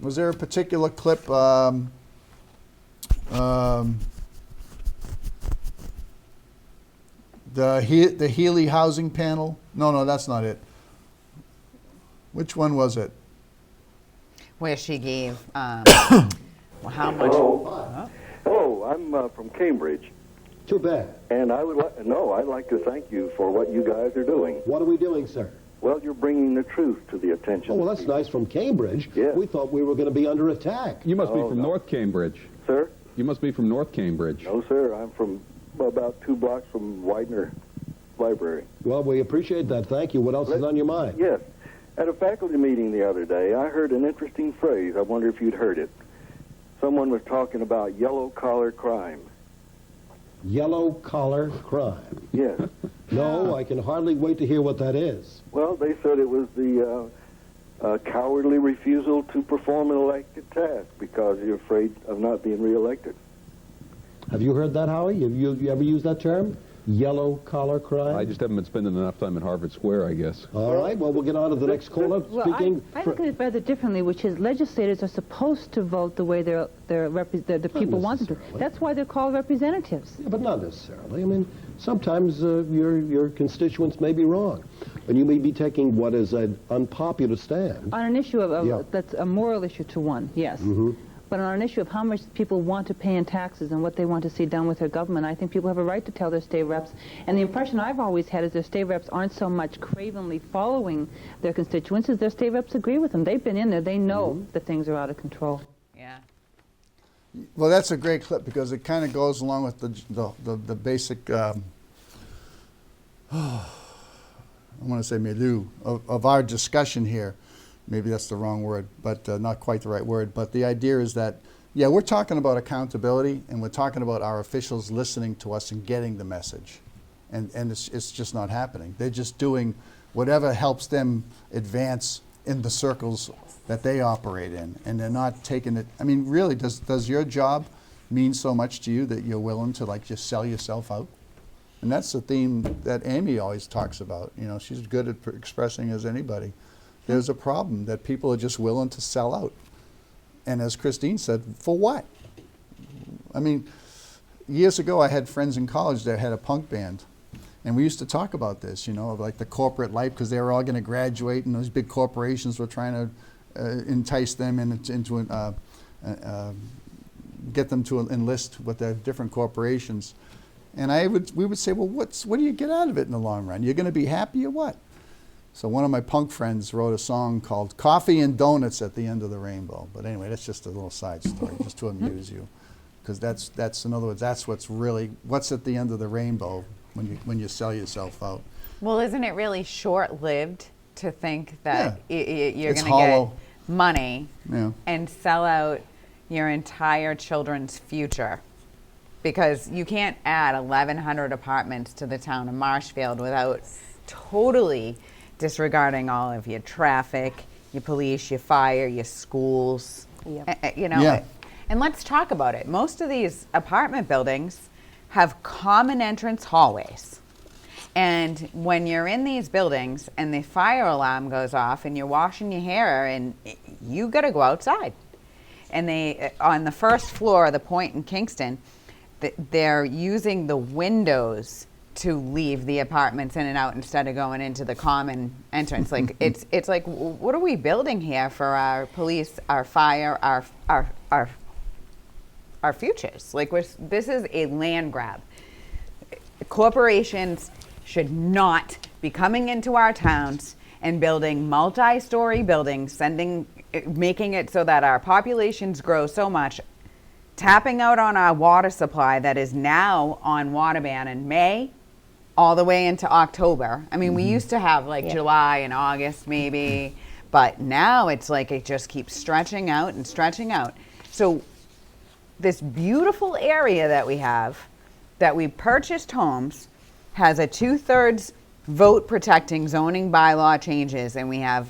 Was there a particular clip? The Healy Housing Panel? No, that's not it. Which one was it? Where she gave how much? Hello, I'm from Cambridge. Too bad. And I'd like to thank you for what you guys are doing. What are we doing, sir? Well, you're bringing the truth to the attention. Oh, well, that's nice from Cambridge. Yeah. We thought we were going to be under attack. You must be from no. North Cambridge. Sir? You must be from North Cambridge. No, sir. I'm from about 2 blocks from Widener Library. Well, we appreciate that. Thank you. What else is on your mind? Yes. At a faculty meeting the other day, I heard an interesting phrase. I wonder if you'd heard it. Someone was talking about yellow-collar crime. Yellow-collar crime. Yes. No, I can hardly wait to hear what that is. Well, they said it was the cowardly refusal to perform an elected task because you're afraid of not being reelected. Have you heard that, Howie? Have you ever used that term? Yellow-collar crime? I just haven't been spending enough time at Harvard Square, I guess. All right, well, we'll get on to the next caller. Well, Speaking I look at it rather differently, which is legislators are supposed to vote the way the people want them to. necessarily. That's why they're called representatives. Yeah, but not necessarily. I mean, sometimes your constituents may be wrong, and you may be taking what is an unpopular stand. On an issue of Yeah. that's a moral issue to one, yes. But on an issue of how much people want to pay in taxes and what they want to see done with their government, I think people have a right to tell their state reps. And the impression I've always had is their state reps aren't so much cravenly following their constituents as their state reps agree with them. They've been in there. They know that things are out of control. Yeah. Well, that's a great clip because it kind of goes along with the basic, I want to say milieu of our discussion here. Maybe that's the wrong word, but not quite the right word. But the idea is that, yeah, we're talking about accountability, and we're talking about our officials listening to us and getting the message. And it's just not happening. They're just doing whatever helps them advance in the circles that they operate in, and they're not taking it. I mean, really, does your job mean so much to you that you're willing to like just sell yourself out? And that's the theme that Amy always talks about. You know, she's good at expressing as anybody. There's a problem that people are just willing to sell out. And as Christine said, for what? I mean, years ago I had friends in college that had a punk band. And we used to talk about this, you know, of like the corporate life, because they were all going to graduate and those big corporations were trying to entice them into get them to enlist with their different corporations. And we would say, well, what do you get out of it in the long run? You're going to be happy or what? So one of my punk friends wrote a song called Coffee and Donuts at the End of the Rainbow. But anyway, that's just a little side story, just to amuse you. Because that's in other words, that's what's at the end of the rainbow when you sell yourself out. Well, isn't it really short-lived to think that you're It's going to get hollow. money Yeah. and sell out your entire children's future? Because you can't add 1,100 apartments to the town of Marshfield without totally disregarding all of your traffic, your police, your fire, your schools. Yep. You know, Yeah. and let's talk about it. Most of these apartment buildings have common entrance hallways. And when you're in these buildings and the fire alarm goes off and you're washing your hair and you got to go outside. And they, on the first floor of the Point in Kingston, they're using the windows to leave the apartments in and out instead of going into the common entrance. Like it's like, what are we building here for our police, our fire, our futures? Like this is a land grab. Corporations should not be coming into our towns and building multi-story buildings, making it so that our populations grow so much, tapping out on our water supply that is now on water ban in May all the way into October. I mean, we used to have like July and August maybe, but now it's like it just keeps stretching out and stretching out. So this beautiful area that we have, that we purchased homes, has a 2/3 vote protecting zoning bylaw changes, and we have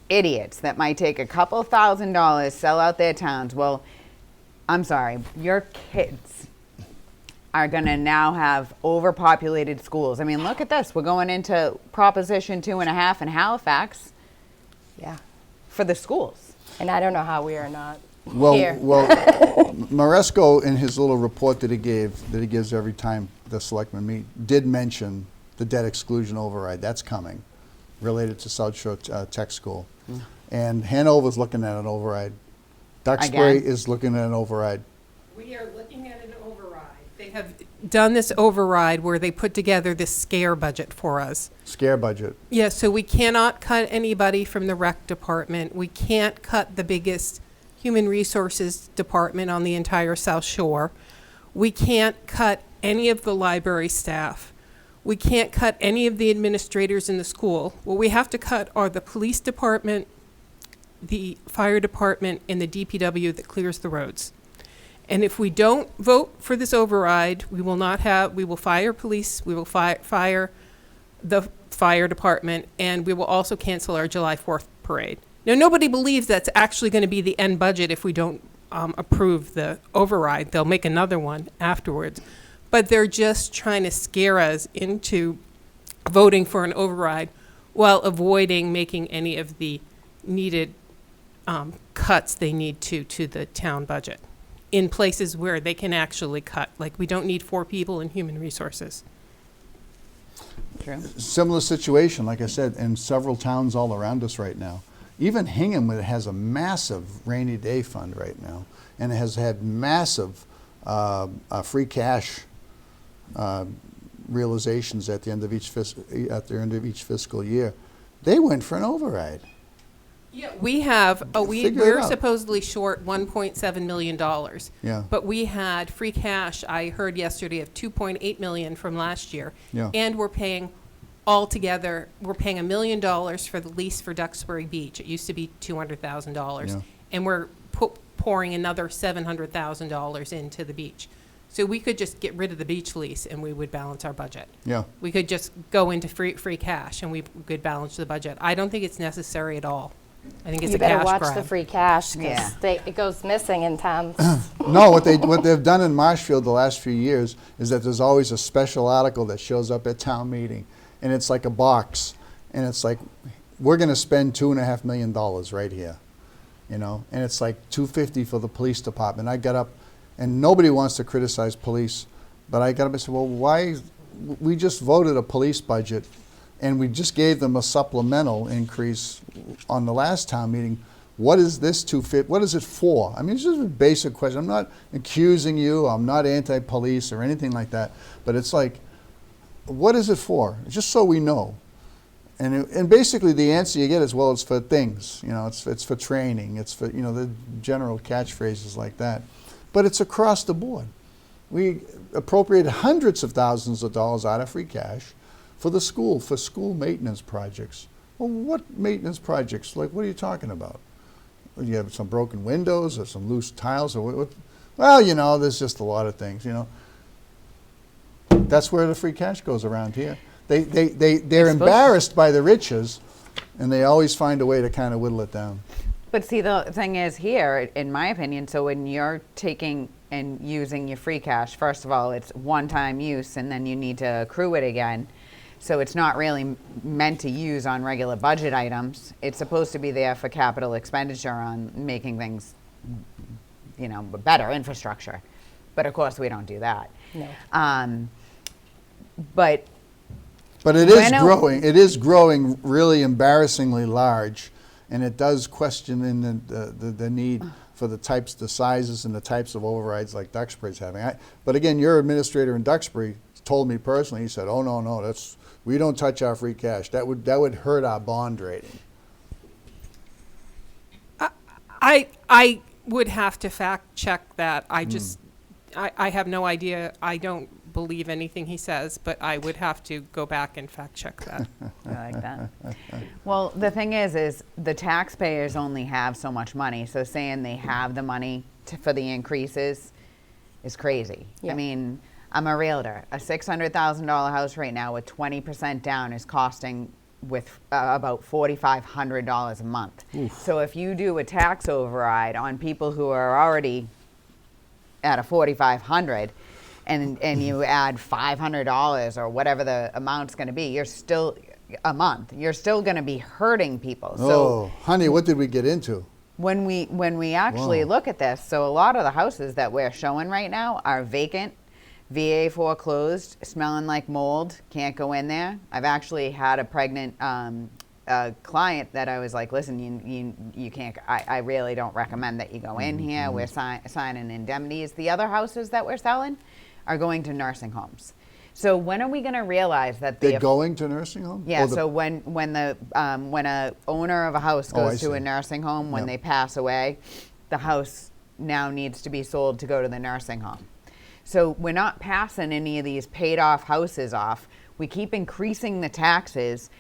idiots that might take a couple $1,000s, sell out their towns. Well, I'm sorry, your kids are going to now have overpopulated schools. I mean, look at this. We're going into Proposition 2.5 in Halifax Yeah. for the schools. And I don't know how we are not Well, here. Maresco, in his little report that he gives every time the selectmen meet, did mention the debt exclusion override. That's coming, related to South Shore Tech School. And Hanover's looking at an override. Duxbury Again? is looking at an override. We are looking at an override. They have done this override where they put together this scare budget for us. Scare budget. Yeah, so we cannot cut anybody from the rec department. We can't cut the biggest human resources department on the entire South Shore. We can't cut any of the library staff. We can't cut any of the administrators in the school. What we have to cut are the police department, the fire department, and the DPW that clears the roads. And if we don't vote for this override, we will fire police, we will fire the fire department, and we will also cancel our July 4th parade. Now, nobody believes that's actually going to be the end budget if we don't approve the override. They'll make another one afterwards. But they're just trying to scare us into voting for an override while avoiding making any of the needed cuts they need to the town budget in places where they can actually cut. Like, we don't need 4 people in human resources. True. Similar situation, like I said, in several towns all around us right now. Even Hingham has a massive rainy day fund right now, and it has had massive free cash realizations at the end of each fiscal year. They went for an override. Yeah, we have, Figure it we're out. supposedly short $1.7 million. Yeah. But we had free cash, I heard yesterday, of $2.8 million from last year. Yeah. And we're paying altogether, we're paying $1 million for the lease for Duxbury Beach. It used to be $200,000. Yeah. And we're pouring another $700,000 into the beach. So we could just get rid of the beach lease and we would balance our budget. Yeah. We could just go into free cash and we could balance the budget. I don't think it's necessary at all. I think it's You a better cash watch grab. the free cash Yeah. because it goes missing in towns. No, what they've done in Marshfield the last few years is that there's always a special article that shows up at town meeting, and it's like a box, and it's like, we're going to spend $2.5 million right here, and it's like $250 for the police department. I got up, and nobody wants to criticize police, but I got up and said, well, why? We just voted a police budget, and we just gave them a supplemental increase on the last town meeting. What is this $250? What is it for? I mean, it's just a basic question. I'm not accusing you. I'm not anti-police or anything like that. But it's like, what is it for? Just so we know. And basically the answer you get is, well, it's for things. It's for training. It's for, the general catchphrases like that. But it's across the board. We appropriated hundreds of thousands of dollars out of free cash for the school, for school maintenance projects. Well, what maintenance projects? Like, what are you talking about? You have some broken windows or some loose tiles or what? Well, there's just a lot of things, That's where the free cash goes around here. They're embarrassed by the riches, and they always find a way to kind of whittle it down. But see, the thing is here, in my opinion, so when you're taking and using your free cash, first of all, it's one-time use, and then you need to accrue it again. So it's not really meant to use on regular budget items. It's supposed to be there for capital expenditure on making things, better infrastructure. But of course, we don't do that. No. But it is growing. It is growing really embarrassingly large, and it does question in the need for the sizes and the types of overrides like Duxbury's having. But again, your administrator in Duxbury told me personally. He said, "Oh no, we don't touch our free cash. That would hurt our bond rating." I would have to fact check that. I have no idea. I don't believe anything he says, but I would have to go back and fact check that. I like that. Well, the thing is the taxpayers only have so much money. So saying they have the money for the increases is crazy. Yeah. I mean, I'm a realtor. A $600,000 house right now with 20% down is costing with about $4,500 a month. So if you do a tax override on people who are already at a $4,500 and you add $500 or whatever the amount's going to be, you're still a month. You're still going to be hurting people. So honey, what did we get into? when we actually look at this, so a lot of the houses that we're showing right now are vacant, VA foreclosed, smelling like mold, can't go in there. I've actually had a pregnant client that I was like, listen, you can't, I really don't recommend that you go in here. We're signing indemnities. The other houses that we're selling are going to nursing homes. So when are we going to realize that They're going to nursing homes? Yeah, so when a owner of a house goes to a nursing home, when they pass away, the house now needs to be sold to go to the nursing home. So we're not passing any of these paid off houses off. We keep increasing the taxes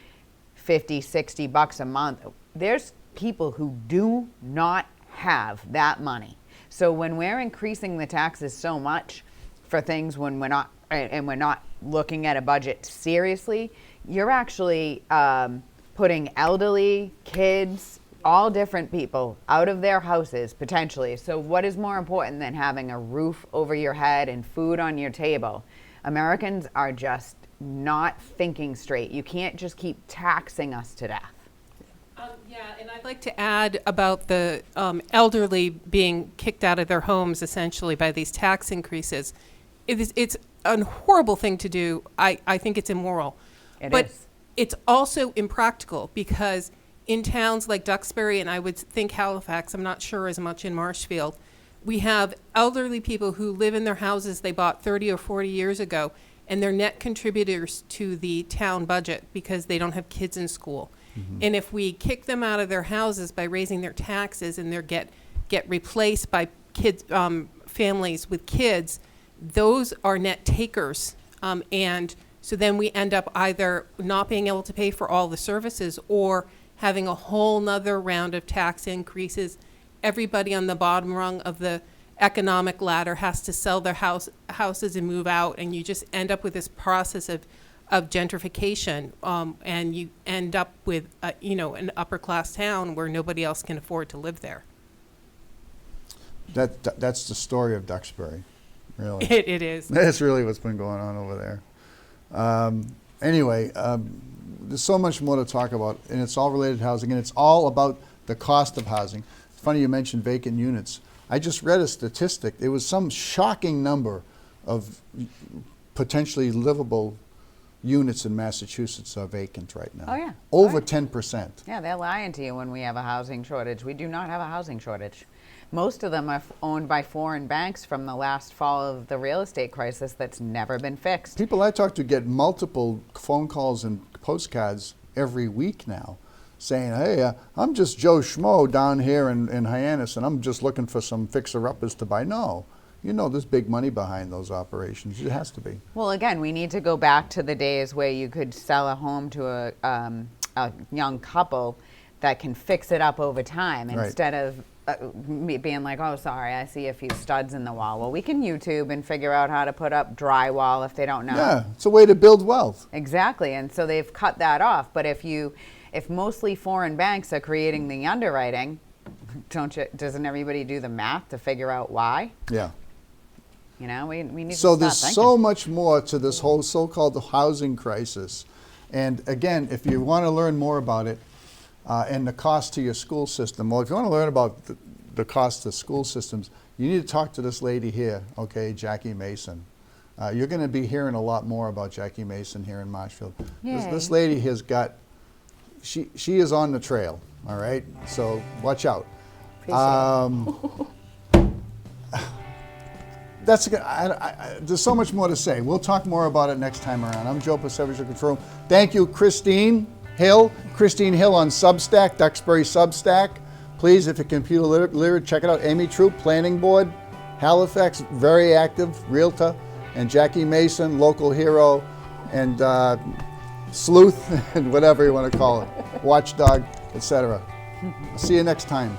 $50, $60 a month. There's people who do not have that money. So when we're increasing the taxes so much for things when we're not looking at a budget seriously, you're actually putting elderly, kids, all different people out of their houses potentially. So what is more important than having a roof over your head and food on your table? Americans are just not thinking straight. You can't just keep taxing us to death. Yeah, and I'd like to add about the elderly being kicked out of their homes essentially by these tax increases. It's a horrible thing to do. I think it's immoral. But it's also impractical because in towns like Duxbury, and I would think Halifax, I'm not sure as much in Marshfield, we have elderly people who live in their houses they bought 30 or 40 years ago, and they're net contributors to the town budget because they don't have kids in school. And if we kick them out of their houses by raising their taxes and they get replaced by kids, families with kids, those are net takers. And so then we end up either not being able to pay for all the services or having a whole nother round of tax increases. Everybody on the bottom rung of the economic ladder has to sell their houses and move out, and you just end up with this process of gentrification, and you end up with an upper class town where nobody else can afford to live there. That's the story of Duxbury, really. It is. That's really what's been going on over there. Anyway, there's so much more to talk about, and it's all related to housing, and it's all about the cost of housing. It's funny you mentioned vacant units. I just read a statistic. It was some shocking number of potentially livable units in Massachusetts are vacant right now. Oh, yeah. Over 10%. Yeah, they're lying to you when we have a housing shortage. We do not have a housing shortage. Most of them are owned by foreign banks from the last fall of the real estate crisis that's never been fixed. People I talk to get multiple phone calls and postcards every week now saying, hey, I'm just Joe Schmo down here in Hyannis, and I'm just looking for some fixer-uppers to buy. No. You know there's big money behind those operations. It has to be. Well, again, we need to go back to the days where you could sell a home to a young couple that can fix it up over time instead of being like, oh, sorry, I see a few studs in the wall. Well, we can YouTube and figure out how to put up drywall if they don't know. Yeah, it's a way to build wealth. Exactly, and so they've cut that off. But if mostly foreign banks are creating the underwriting, doesn't everybody do the math to figure out why? Yeah. You know, we need to So stop there's thinking. so much more to this whole so-called housing crisis. And again, if you want to learn more about it and the cost to your school system, well, if you want to learn about the cost of school systems, you need to talk to this lady here, okay, Jaci Mason. You're going to be hearing a lot more about Jaci Mason here in Marshfield. This lady has got, she is on the trail, all right? So watch out. There's so much more to say. We'll talk more about it next time around. I'm Joe Pasevich of Control. Thank you, Christine Hill. Christine Hill on Substack, Duxbury Substack. Please, if you're computer literate, check it out. Amy Troup, Planning Board, Halifax, very active, realtor. And Jaci Mason, local hero, and sleuth, and whatever you want to call it, watchdog, etc. See you next time.